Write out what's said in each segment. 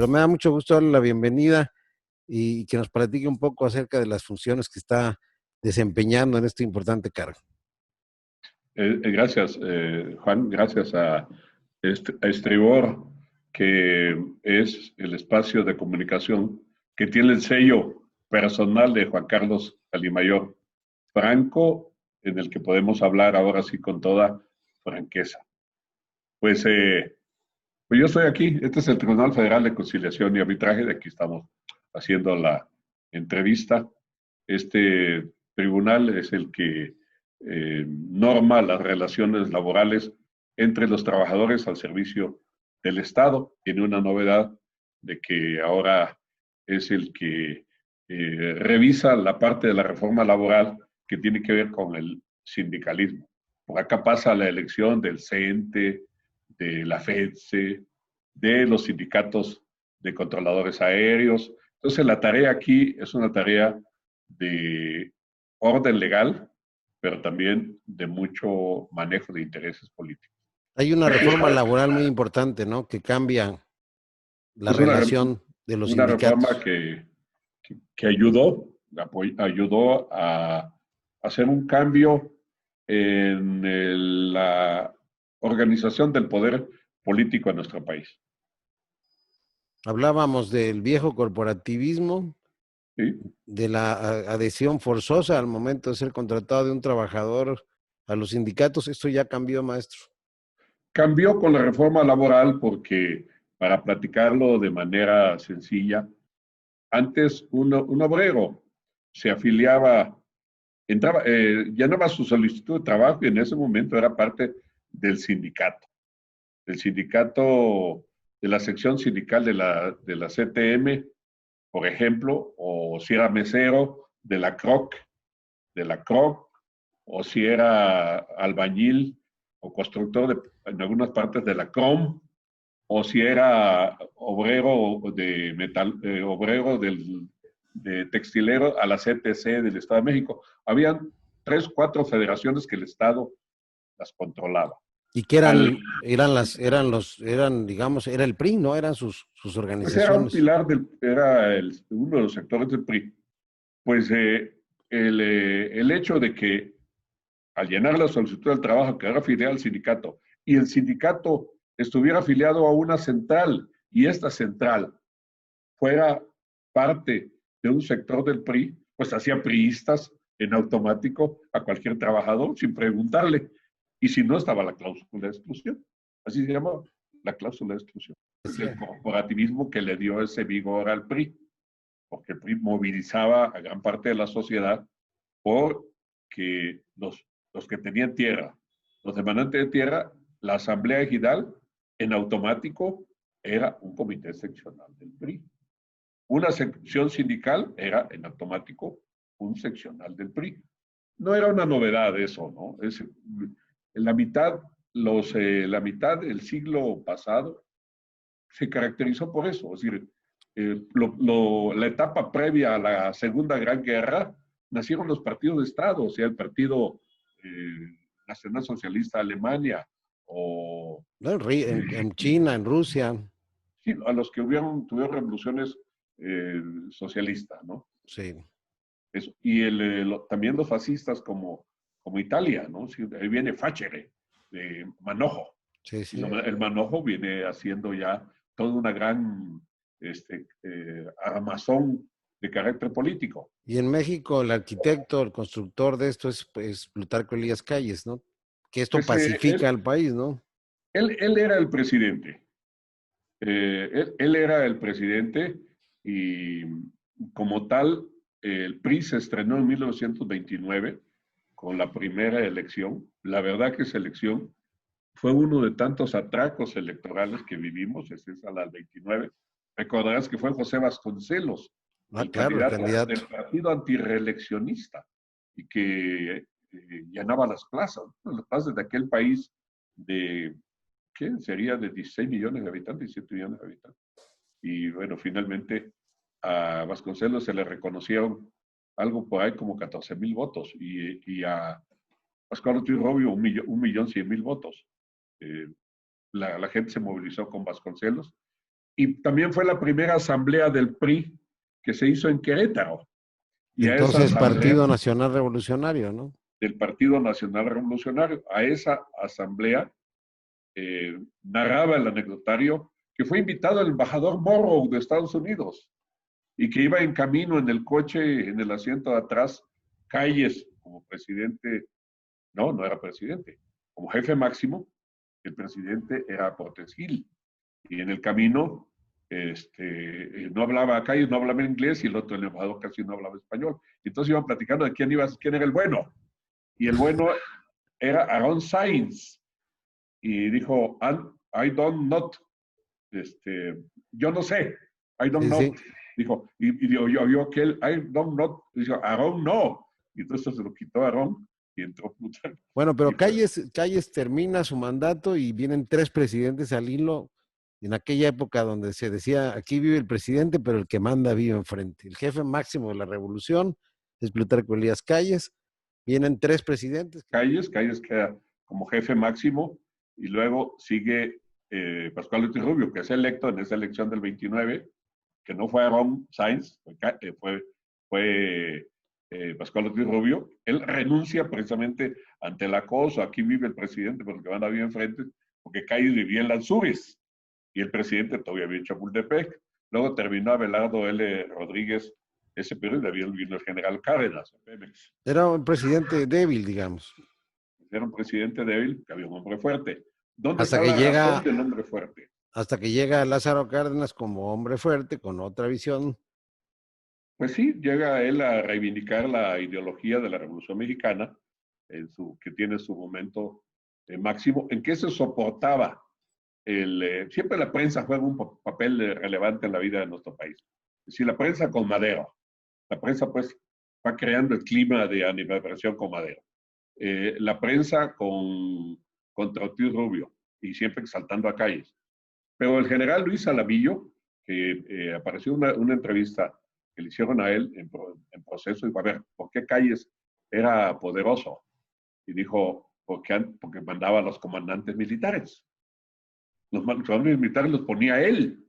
pero me da mucho gusto darle la bienvenida y que nos platique un poco acerca de las funciones que está desempeñando en este importante cargo. Gracias, Juan. Gracias a Estribor, que es el espacio de comunicación que tiene el sello personal de Juan Carlos Alimayor Franco, en el que podemos hablar ahora sí con toda franqueza. Pues, pues yo estoy aquí. Este es el Tribunal Federal de Conciliación y Arbitraje. De aquí estamos haciendo la entrevista. Este tribunal es el que norma las relaciones laborales entre los trabajadores al servicio del Estado. Tiene una novedad de que ahora es el que revisa la parte de la reforma laboral que tiene que ver con el sindicalismo. Por acá pasa la elección del CENTE, de la FEDSE, de los sindicatos de controladores aéreos. Entonces la tarea aquí es una tarea de orden legal, pero también de mucho manejo de intereses políticos. Hay una reforma laboral muy importante, ¿no? Que cambia la relación de los una sindicatos. Reforma que ayudó a hacer un cambio en la organización del poder político en nuestro país. Hablábamos del viejo corporativismo, ¿Sí? de la adhesión forzosa al momento de ser contratado de un trabajador a los sindicatos. Esto ya cambió, maestro. Cambió con la reforma laboral porque, para platicarlo de manera sencilla, antes un obrero se afiliaba, entraba, llenaba su solicitud de trabajo y en ese momento era parte del sindicato de la sección sindical de la CTM, por ejemplo, o si era mesero de la CROC, o si era albañil o constructor en algunas partes de la CROM, o si era obrero de textilero a la CTC del Estado de México. Habían 3, 4 federaciones que el Estado las controlaba. Y que era el PRI, ¿no? Eran sus Pues era un organizaciones. pilar uno de los sectores del PRI. Pues el hecho de que al llenar la solicitud del trabajo quedara afiliado al sindicato y el sindicato estuviera afiliado a una central y esta central fuera parte de un sector del PRI, pues hacía priistas en automático a cualquier trabajador sin preguntarle. Y si no, estaba la cláusula de exclusión. Así se llama, la cláusula de exclusión. Es el corporativismo que le dio ese vigor al PRI, porque el PRI movilizaba a gran parte de la sociedad porque los que tenían tierra, los demandantes de tierra, la asamblea ejidal en automático era un comité seccional del PRI. Una sección sindical era en automático un seccional del PRI. No era una novedad eso, ¿no? La mitad del siglo pasado se caracterizó por eso. Es decir, la etapa previa a la Segunda Gran Guerra nacieron los partidos de Estado, o sea, el Partido Nacional Socialista de Alemania o... En China, en Rusia. Sí, a los que tuvieron revoluciones socialistas, ¿no? Sí. Eso. Y también los fascistas como Italia, ¿no? Sí, ahí viene Facere, de Manojo. Sí, sí. Y el Manojo viene haciendo ya toda una gran armazón de carácter político. Y en México el arquitecto, el constructor de esto es Plutarco Elías Calles, ¿no? Que esto Pues, pacifica al país, ¿no? Él era el presidente. Él era el presidente y como tal, el PRI se estrenó en 1929 con la primera elección. La verdad que esa elección fue uno de tantos atracos electorales que vivimos, es esa la del 29. Recordarás que fue José Vasconcelos, el candidato del partido antireeleccionista y que llenaba las plazas de aquel país de, ¿qué? Sería de 16 millones de habitantes, 17 millones de habitantes. Y bueno, finalmente a Vasconcelos se le reconocieron algo por ahí como 14,000 votos y a Pascual Ortiz Robio 1,100,000 votos. La gente se movilizó con Vasconcelos y también fue la primera asamblea del PRI que se hizo en Querétaro. Y a esa Entonces, asamblea Partido Nacional Revolucionario, ¿no? del Partido Nacional Revolucionario, a esa asamblea narraba el anecdotario que fue invitado el embajador Morrow de Estados Unidos y que iba en camino en el coche, en el asiento de atrás, Calles como presidente, no era presidente, como jefe máximo, el presidente era Portes Gil. Y en el camino no hablaba Calles, no hablaba inglés y el otro, el embajador, casi no hablaba español. Entonces iban platicando de quién era el bueno. Y el bueno era Aaron Sainz. Y dijo, I don't not, yo no sé, I don't Sí, know. sí. Dijo, y yo que él, I don't know, dijo, Aaron no. Y entonces se lo quitó a Aaron y entró Plutarco. Bueno, pero Y fue, Calles termina su mandato y vienen 3 presidentes al hilo en aquella época donde se decía, aquí vive el presidente, pero el que manda vive enfrente. El jefe máximo de la revolución es Plutarco Elías Calles. Vienen 3 presidentes. Calles queda como jefe máximo y luego sigue Pascual Ortiz Rubio, que es electo en esa elección del 29, que no fue Aaron Sainz, fue Pascual Ortiz Rubio. Él renuncia precisamente ante el acoso, aquí vive el presidente, pero el que manda vive enfrente, porque Calles vivía en Lanzures y el presidente todavía había en Chapultepec. Luego terminó Abelardo L. Rodríguez ese periodo, y vino el general Cárdenas, Pemex. Era un presidente débil, digamos. Era un presidente débil, que había un hombre fuerte. ¿Dónde Hasta está que la razón llega, del hombre fuerte? hasta que llega Lázaro Cárdenas como hombre fuerte, con otra visión. Pues sí, llega él a reivindicar la ideología de la Revolución Mexicana, que tiene su momento máximo, en que se soportaba siempre la prensa juega un papel relevante en la vida de nuestro país. Es decir, la prensa con Madero. La prensa pues va creando el clima de animadversión con Madero. La prensa contra Ortiz Rubio y siempre exaltando a Calles. Pero el general Luis Alamillo, que apareció una entrevista que le hicieron a él en proceso, y dijo, a ver, ¿por qué Calles era poderoso? Y dijo, porque mandaba a los comandantes militares. Los comandantes militares los ponía él,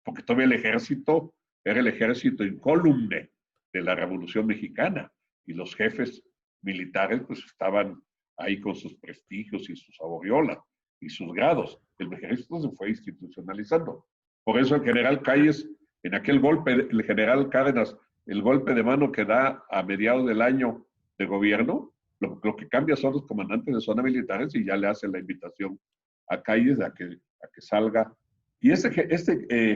porque todavía el ejército era el ejército incólume de la Revolución Mexicana, y los jefes militares pues estaban ahí con sus prestigios y sus aureolas y sus grados. El ejército se fue institucionalizando. Por eso el general Calles, en aquel golpe, el general Cárdenas, el golpe de mano que da a mediados del año de gobierno, lo que cambia son los comandantes de zona militares y ya le hacen la invitación a Calles a que salga. Y este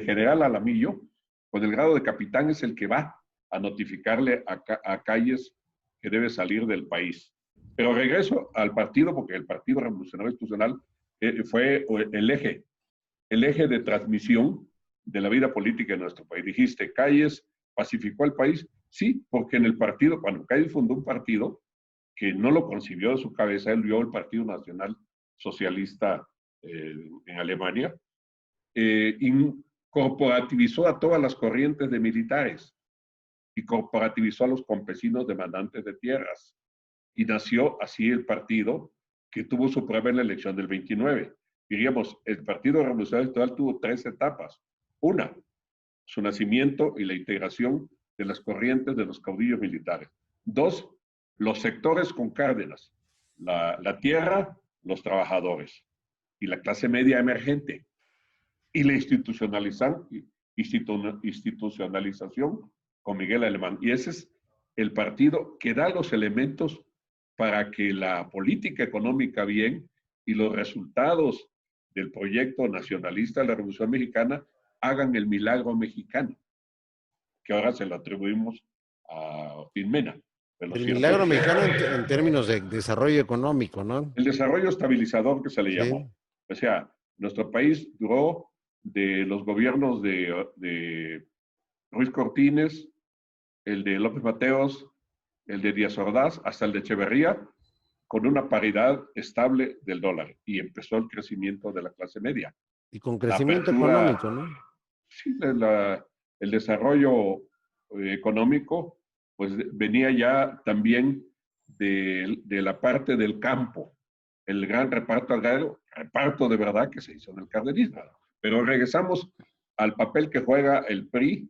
general Alamillo, con el grado de capitán, es el que va a notificarle a Calles que debe salir del país. Pero regreso al partido, porque el Partido Revolucionario Institucional fue el eje de transmisión de la vida política en nuestro país. Dijiste, Calles pacificó al país. Sí, porque en el partido, cuando Calles fundó un partido que no lo concibió de su cabeza, él vio el Partido Nacional Socialista en Alemania, corporativizó a todas las corrientes de militares y corporativizó a los campesinos demandantes de tierras. Y nació así el partido que tuvo su prueba en la elección del 29. Diríamos, el Partido Revolucionario Institucional tuvo 3 etapas. Una, su nacimiento y la integración de las corrientes de los caudillos militares. 2, los sectores con Cárdenas, la tierra, los trabajadores y la clase media emergente. Y la institucionalización con Miguel Alemán. Y ese es el partido que da los elementos para que la política económica bien y los resultados del proyecto nacionalista de la Revolución Mexicana hagan el milagro mexicano, que ahora se lo atribuimos a Ortiz Mena. Pero El cierto milagro es mexicano en términos de desarrollo económico, ¿no? el desarrollo estabilizador que se le Sí. llamó. O sea, nuestro país duró de los gobiernos de Ruiz Cortines, el de López Mateos, el de Díaz Ordaz, hasta el de Echeverría, con una paridad estable del dólar. Y empezó el crecimiento de la clase media. Y con La crecimiento apertura, económico, ¿no? sí, el desarrollo económico, pues venía ya también de la parte del campo, el gran reparto agrario, reparto de verdad que se hizo en el cardenismo. Pero regresamos al papel que juega el PRI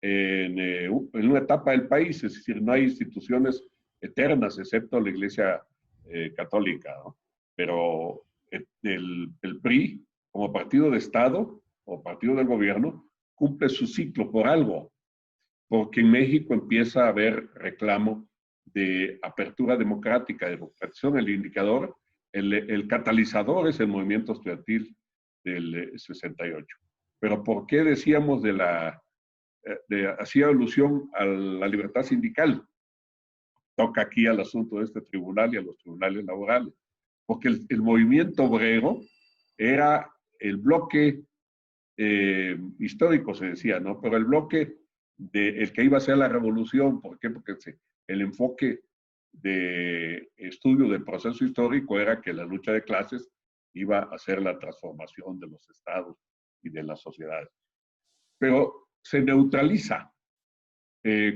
en una etapa del país, es decir, no hay instituciones eternas, excepto la Iglesia Católica, ¿no? Pero el PRI, como partido de Estado o partido del gobierno, cumple su ciclo por algo, porque en México empieza a haber reclamo de apertura democrática, de democratización. El indicador, el catalizador es el movimiento estudiantil del 68. Pero ¿por qué decíamos hacía alusión a la libertad sindical? Toca aquí al asunto de este tribunal y a los tribunales laborales. Porque el movimiento obrero era el bloque histórico, se decía, ¿no? Pero el bloque el que iba a ser la revolución. ¿Por qué? Porque el enfoque de estudio del proceso histórico era que la lucha de clases iba a ser la transformación de los estados y de las sociedades. Pero se neutraliza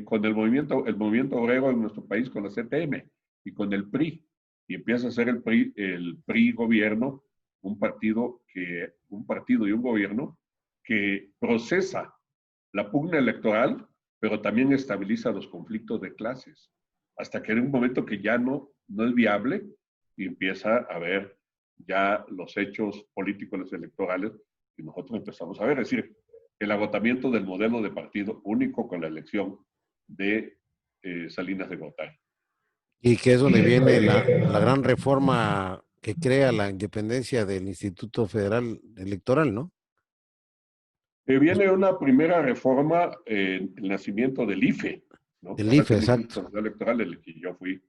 con el movimiento obrero en nuestro país, con la CTM y con el PRI, y empieza a ser el PRI gobierno, un partido y un gobierno que procesa la pugna electoral, pero también estabiliza los conflictos de clases, hasta que en un momento que ya no es viable y empieza a haber ya los hechos políticos, los electorales, y nosotros empezamos a ver, es decir, el agotamiento del modelo de partido único con la elección de Salinas de Gortari. Y que es donde viene la gran reforma que crea la independencia del Instituto Federal Electoral, ¿no? Viene una primera reforma, el nacimiento del IFE, ¿no? El Ahora es IFE, el Instituto exacto. Nacional Electoral, el que yo fui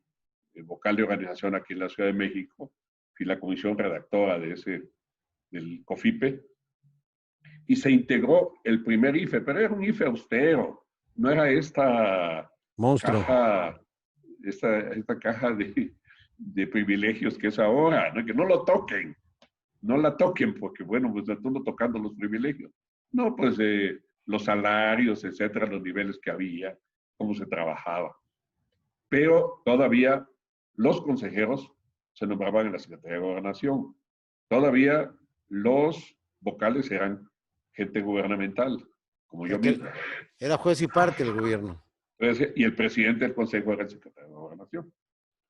vocal de organización aquí en la Ciudad de México, fui la comisión redactora del COFIPE, y se integró el primer IFE, pero era un IFE austero, no era esta Monstruo. caja, esta caja de privilegios que es ahora, ¿no? Que no lo toquen, no la toquen, porque bueno, pues están tocando los privilegios. No, pues los salarios, etcétera, los niveles que había, cómo se trabajaba. Pero todavía los consejeros se nombraban en la Secretaría de Gobernación. Todavía los vocales eran gente gubernamental, como yo mismo. Era juez y parte el gobierno. Entonces, y el presidente del Consejo era el secretario de Gobernación.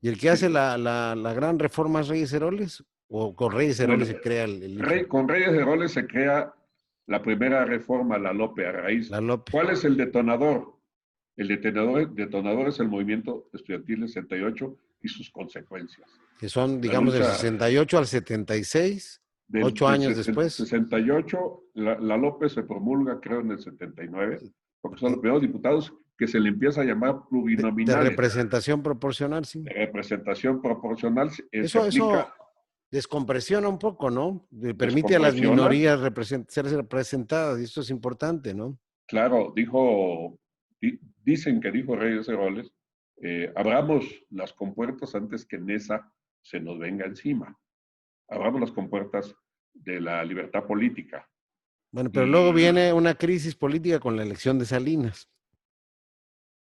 ¿Y el que hace la gran reforma es Reyes Heroles? ¿O con Reyes Heroles Bueno, se crea el IFE? con Reyes Heroles se crea la primera reforma, la Lope, a raíz. La Lope. ¿Cuál es el detonador? El detonador es el movimiento estudiantil del 68 y sus consecuencias. Que son, digamos, del 68 al 76, 8 años después. 68, la Lope se promulga, creo, en el 79, porque son los primeros diputados que se le empieza a llamar De plurinominales. representación proporcional, sí. De representación proporcional. Se Eso aplica, descompresiona un poco, ¿no? Permite a las minorías ser representadas, y esto es importante, ¿no? Claro, dicen que dijo Reyes Heroles, abramos las compuertas antes que Nesa se nos venga encima. Abramos las compuertas de la libertad política. Bueno, pero luego viene una crisis política con la elección de Salinas.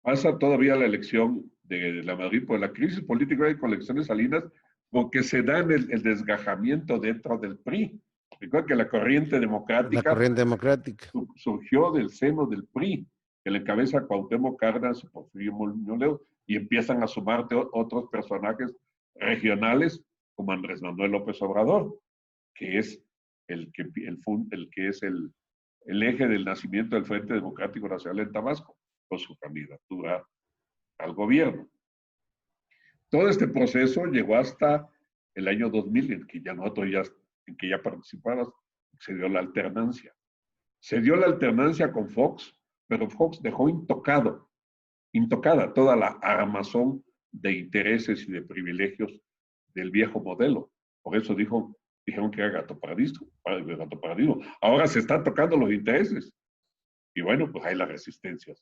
Pasa todavía la elección de la Madrid, pues la crisis política hay con la elección de Salinas, porque se da el desgajamiento dentro del PRI. Recuerda que la corriente democrática surgió del seno del PRI, que le encabeza Cuauhtémoc Cárdenas y Porfirio Muñoz Ledo, y empiezan a sumarte otros personajes regionales como Andrés Manuel López Obrador, que es el que es el eje del nacimiento del Frente Democrático Nacional en Tabasco, con su candidatura al gobierno. Todo este proceso llegó hasta el año 2000, en que ya participabas, se dio la alternancia. Se dio la alternancia con Fox, pero Fox dejó intocada toda la armazón de intereses y de privilegios del viejo modelo. Por eso dijeron que era gato paradismo. Ahora se están tocando los intereses. Y bueno, pues hay las resistencias.